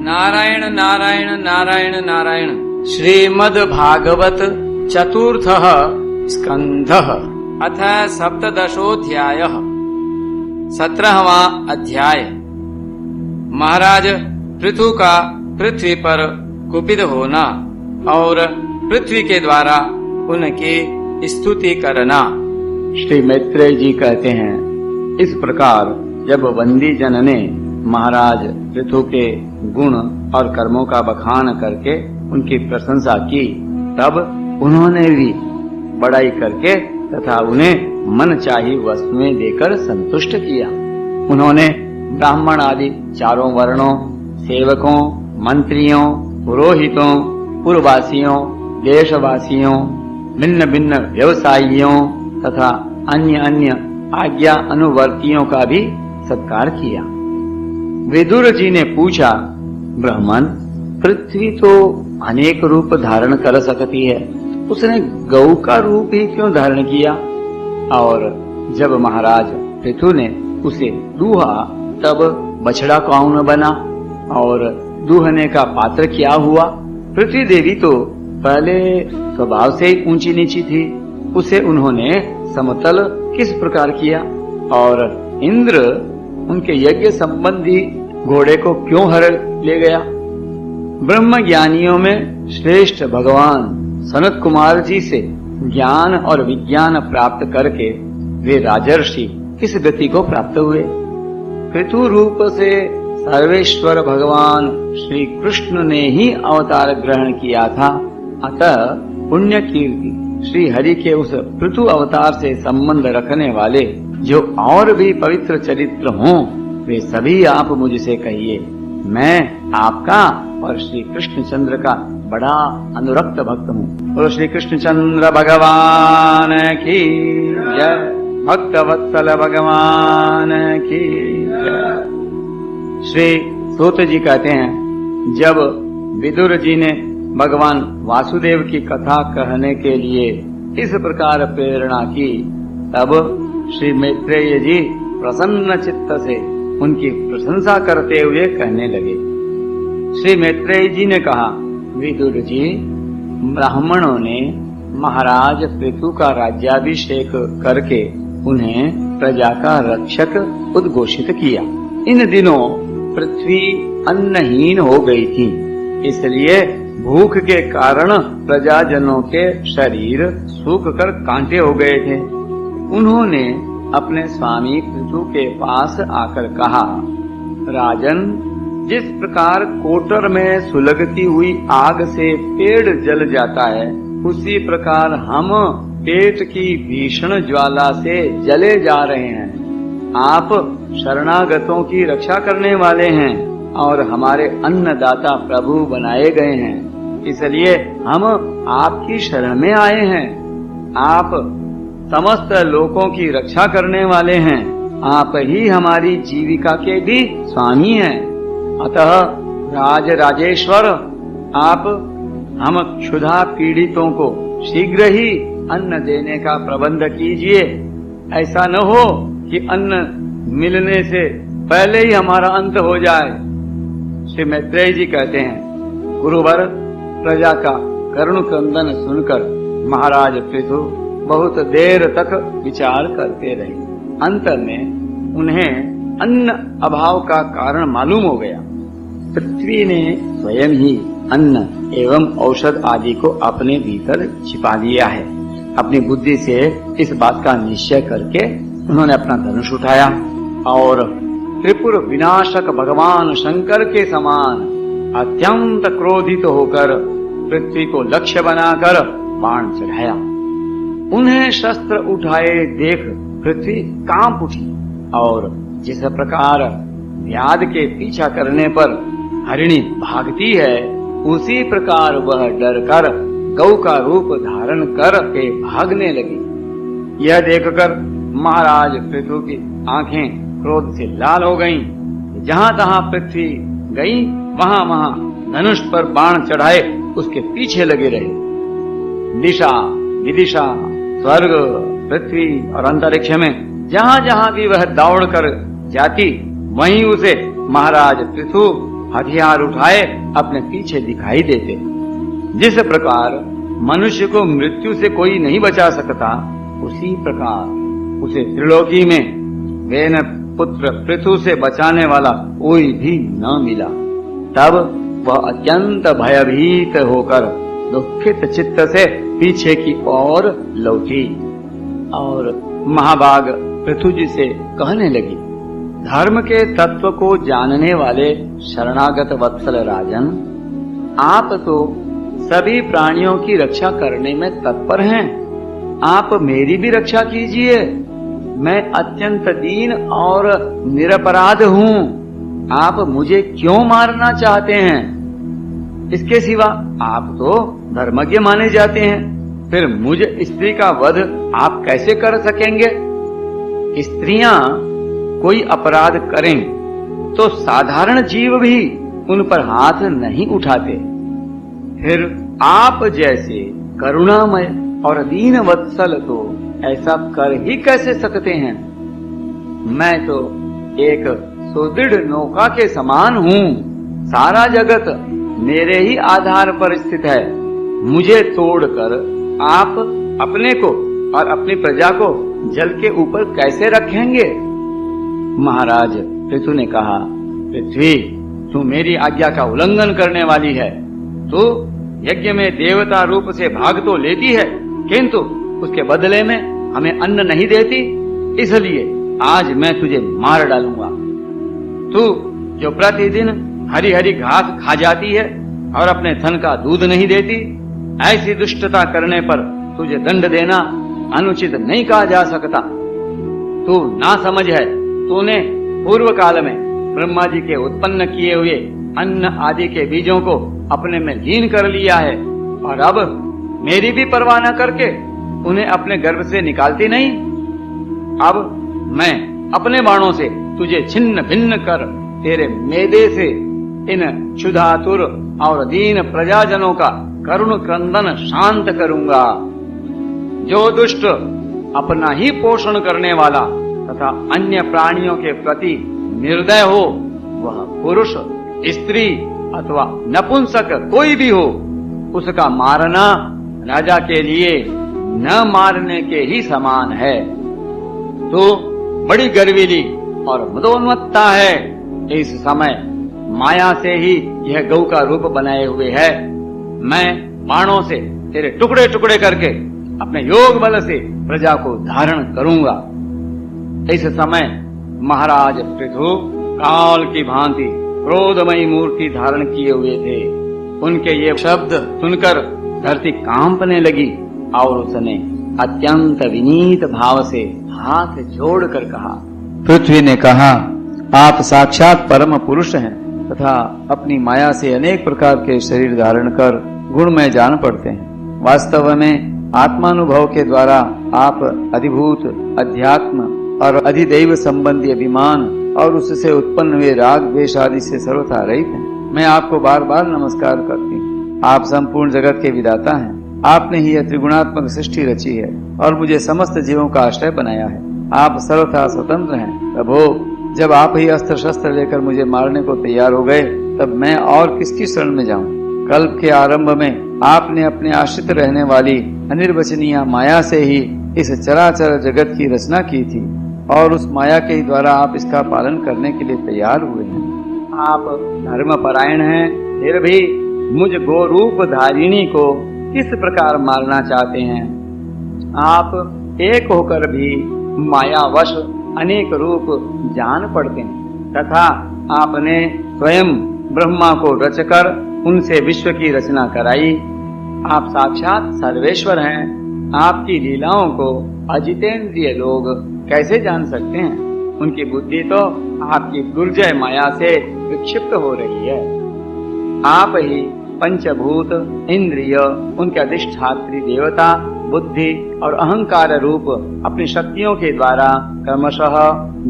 नारायण नारायण नारायण नारायण। श्रीमद् भागवत चतुर्थः स्कंधः अथ सप्तदशोऽध्यायः। 17वां अध्याय। महाराज पृथु का पृथ्वी पर कुपित होना और पृथ्वी के द्वारा उनकी स्तुति करना। श्री मैत्रेय जी कहते हैं, इस प्रकार जब वंदी जन ने महाराज पृथु के गुण और कर्मों का बखान करके उनकी प्रशंसा की, तब उन्होंने भी बड़ाई करके तथा उन्हें मन चाही वस्तुएं देकर संतुष्ट किया। उन्होंने ब्राह्मण आदि चारों वर्णों, सेवकों, मंत्रियों, पुरोहितों, पुरवासियों, देशवासियों, भिन्न भिन्न व्यवसायियों तथा अन्य अन्य आज्ञा अनुवर्तियों का भी सत्कार किया। विदुर जी ने पूछा, ब्राह्मण, पृथ्वी तो अनेक रूप धारण कर सकती है, उसने गौ का रूप ही क्यों धारण किया? और जब महाराज पृथु ने उसे दूहा तब बछड़ा कौन बना और दूहने का पात्र क्या हुआ? पृथ्वी देवी तो पहले स्वभाव से ही ऊंची नीची थी, उसे उन्होंने समतल किस प्रकार किया? और इंद्र उनके यज्ञ संबंधी घोड़े को क्यों हर ले गया? ब्रह्म ज्ञानियों में श्रेष्ठ भगवान सनत कुमार जी से ज्ञान और विज्ञान प्राप्त करके वे राजर्षि किस गति को प्राप्त हुए? पृथु रूप से सर्वेश्वर भगवान श्री कृष्ण ने ही अवतार ग्रहण किया था। अतः पुण्य कीर्ति श्री हरि के उस पृथु अवतार से संबंध रखने वाले जो और भी पवित्र चरित्र हों, वे सभी आप मुझसे कहिए। मैं आपका और श्री कृष्णचंद्र का बड़ा अनुरक्त भक्त हूँ। और श्री कृष्णचंद्र भगवान की जय, भक्तवत्सल भगवान की जय। श्री सूत जी कहते हैं, जब विदुर जी ने भगवान वासुदेव की कथा कहने के लिए इस प्रकार प्रेरणा की, तब श्री मैत्रेय जी प्रसन्न चित्त से उनकी प्रशंसा करते हुए कहने लगे। श्री मैत्रेय जी ने कहा, विदुर जी, ब्राह्मणों ने महाराज पृथु का राज्याभिषेक करके उन्हें प्रजा का रक्षक उद्घोषित किया। इन दिनों पृथ्वी अन्नहीन हो गई थी, इसलिए भूख के कारण प्रजाजनों के शरीर सूख कर कांटे हो गए थे। उन्होंने अपने स्वामी पृथु के पास आकर कहा, राजन, जिस प्रकार कोटर में सुलगती हुई आग से पेड़ जल जाता है, उसी प्रकार हम पेट की भीषण ज्वाला से जले जा रहे हैं। आप शरणागतों की रक्षा करने वाले हैं और हमारे अन्नदाता प्रभु बनाए गए हैं, इसलिए हम आपकी शरण में आए हैं। आप समस्त लोकों की रक्षा करने वाले हैं, आप ही हमारी जीविका के भी स्वामी हैं। अतः राज राजेश्वर, आप हम क्षुधा पीड़ितों को शीघ्र ही अन्न देने का प्रबंध कीजिए। ऐसा न हो कि अन्न मिलने से पहले ही हमारा अंत हो जाए। श्री मैत्रेय जी कहते हैं, गुरुवर, प्रजा का करुण क्रंदन सुनकर महाराज पृथु बहुत देर तक विचार करते रहे। अंत में उन्हें अन्न अभाव का कारण मालूम हो गया। पृथ्वी ने स्वयं ही अन्न एवं औषध आदि को अपने भीतर छिपा लिया है। अपनी बुद्धि से इस बात का निश्चय करके उन्होंने अपना धनुष उठाया और त्रिपुर विनाशक भगवान शंकर के समान अत्यंत क्रोधित होकर पृथ्वी को लक्ष्य बनाकर बाण चढ़ाया। उन्हें शस्त्र उठाए देख पृथ्वी कांप उठी और जिस प्रकार व्याध के पीछा करने पर हरिणी भागती है, उसी प्रकार वह डरकर गौ का रूप धारण करके भागने लगी। यह देखकर महाराज पृथु की आंखें क्रोध से लाल हो गईं। जहां तहां पृथ्वी गई, वहां वहां धनुष पर बाण चढ़ाए उसके पीछे लगे रहे। दिशा विदिशा, स्वर्ग, पृथ्वी और अंतरिक्ष में जहां जहां भी वह दौड़ कर जाती, वहीं उसे महाराज पृथु हथियार उठाए अपने पीछे दिखाई देते। जिस प्रकार मनुष्य को मृत्यु से कोई नहीं बचा सकता, उसी प्रकार उसे त्रिलोकी में वेन पुत्र पृथु से बचाने वाला कोई भी न मिला। तब वह अत्यंत भयभीत होकर दुखित चित्त से पीछे की ओर लौटी और महाभाग पृथु जी से कहने लगी, धर्म के तत्व को जानने वाले शरणागत वत्सल राजन, आप तो सभी प्राणियों की रक्षा करने में तत्पर हैं। आप मेरी भी रक्षा कीजिए। मैं अत्यंत दीन और निरपराध हूँ। आप मुझे क्यों मारना चाहते हैं? इसके सिवा आप तो धर्मज्ञ माने जाते हैं, फिर मुझ स्त्री का वध आप कैसे कर सकेंगे? स्त्रियां कोई अपराध करें तो साधारण जीव भी उन पर हाथ नहीं उठाते, फिर आप जैसे करुणामय और दीन वत्सल तो ऐसा कर ही कैसे सकते हैं? मैं तो एक सुदृढ़ नौका के समान हूँ। सारा जगत मेरे ही आधार पर स्थित है। मुझे तोड़कर आप अपने को और अपनी प्रजा को जल के ऊपर कैसे रखेंगे? महाराज पृथु ने कहा, पृथ्वी, तू मेरी आज्ञा का उल्लंघन करने वाली है। तू यज्ञ में देवता रूप से भाग तो लेती है, किंतु उसके बदले में हमें अन्न नहीं देती, इसलिए आज मैं तुझे मार डालूंगा। तू जो प्रतिदिन हरी हरी घास खा जाती है और अपने थन का दूध नहीं देती, ऐसी दुष्टता करने पर तुझे दंड देना अनुचित नहीं कहा जा सकता। तू ना समझ है, तूने पूर्व काल में ब्रह्मा जी के उत्पन्न किए हुए अन्न आदि के बीजों को अपने में लीन कर लिया है और अब मेरी भी परवाह न करके उन्हें अपने गर्भ से निकालती नहीं। अब मैं अपने बाणों से तुझे छिन्न भिन्न कर तेरे मेदे से इन क्षुधातुर और दीन प्रजाजनों का करुण क्रंदन शांत करूंगा। जो दुष्ट अपना ही पोषण करने वाला तथा अन्य प्राणियों के प्रति निर्दय हो, वह पुरुष, स्त्री अथवा नपुंसक कोई भी हो, उसका मारना राजा के लिए न मारने के ही समान है। तो बड़ी गर्वीली और मदोन्मत्ता है। इस समय माया से ही यह गौ का रूप बनाए हुए है। मैं बाणों से तेरे टुकड़े टुकड़े करके अपने योग बल से प्रजा को धारण करूंगा। इस समय महाराज पृथु काल की भांति क्रोधमयी मूर्ति धारण किए हुए थे। उनके ये शब्द सुनकर धरती कांपने लगी और उसने अत्यंत विनीत भाव से हाथ जोड़कर कहा, पृथ्वी ने कहा, आप साक्षात परम पुरुष हैं तथा अपनी माया से अनेक प्रकार के शरीर धारण कर गुणमय जान पड़ते हैं। वास्तव में आत्मानुभव के द्वारा आप अधिभूत, अध्यात्म और अधिदैव संबंधी अभिमान और उससे उत्पन्न हुए राग द्वेष आदि से सर्वथा रहित हैं। मैं आपको बार बार नमस्कार करती हूँ। आप संपूर्ण जगत के विधाता हैं। आपने ही यह त्रिगुणात्मक सृष्टि रची है और मुझे समस्त जीवों का आश्रय बनाया है। आप सर्वथा स्वतंत्र हैं। प्रभु, जब आप ही अस्त्र शस्त्र लेकर मुझे मारने को तैयार हो गए, तब मैं और किसकी शरण में जाऊं? कल्प के आरंभ में आपने अपने आश्रित रहने वाली अनिर्वचनीय माया से ही इस चराचर जगत की रचना की थी और उस माया के द्वारा आप इसका पालन करने के लिए तैयार हुए हैं। आप धर्म परायण हैं, फिर भी मुझ गो रूप धारिणी को किस प्रकार मारना चाहते हैं? आप एक होकर भी मायावश अनेक रूप जान पड़ते हैं तथा आपने स्वयं ब्रह्मा को रचकर उनसे विश्व की रचना कराई। आप साक्षात सर्वेश्वर हैं। आपकी लीलाओं को अजितेंद्रिय लोग कैसे जान सकते हैं? उनकी बुद्धि तो आपकी दुर्जय माया से विक्षिप्त हो रही है। आप ही पंचभूत, इंद्रिय, उनके अधिष्ठात्री देवता, बुद्धि और अहंकार रूप अपनी शक्तियों के द्वारा क्रमशः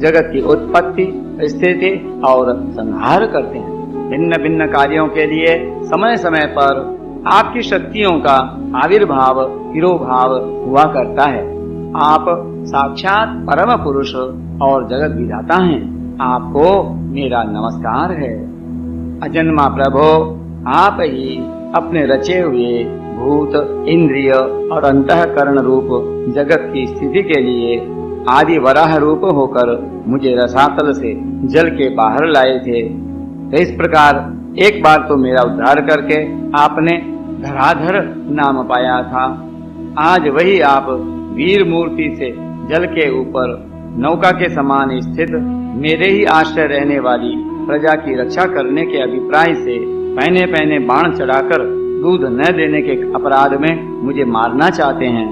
जगत की उत्पत्ति, स्थिति और संहार करते हैं। भिन्न भिन्न कार्यों के लिए समय समय पर आपकी शक्तियों का आविर्भाव, तिरोभाव हुआ करता है। आप साक्षात परम पुरुष और जगत विधाता हैं। आपको मेरा नमस्कार है। अजन्मा प्रभो, आप ही अपने रचे हुए भूत, इंद्रिय और अंतःकरण रूप जगत की स्थिति के लिए आदि वराह रूप होकर मुझे रसातल से जल के बाहर लाए थे। तो इस प्रकार एक बार तो मेरा उद्धार करके आपने धराधर नाम पाया था। आज वही आप वीर मूर्ति से जल के ऊपर नौका के समान स्थित मेरे ही आश्रय रहने वाली प्रजा की रक्षा करने के अभिप्राय से पहने पहने बाण चढ़ाकर दूध न देने के अपराध में मुझे मारना चाहते हैं।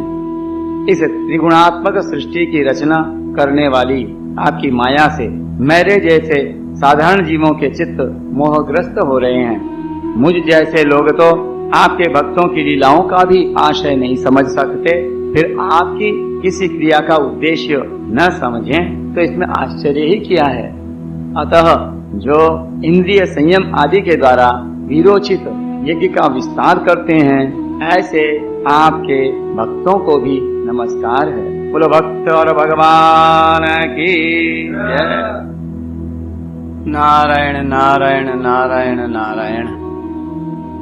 इस त्रिगुणात्मक सृष्टि की रचना करने वाली आपकी माया से मेरे जैसे साधारण जीवों के चित्त मोहग्रस्त हो रहे हैं। मुझ जैसे लोग तो आपके भक्तों की लीलाओं का भी आशय नहीं समझ सकते, फिर आपकी किसी क्रिया का उद्देश्य न समझें तो इसमें आश्चर्य ही क्या है। अतः जो इंद्रिय संयम आदि के द्वारा वीरोचित यज्ञ का विस्तार करते हैं, ऐसे आपके भक्तों को भी नमस्कार है। बोलो भक्त और भगवान की जय। नारायण नारायण नारायण नारायण।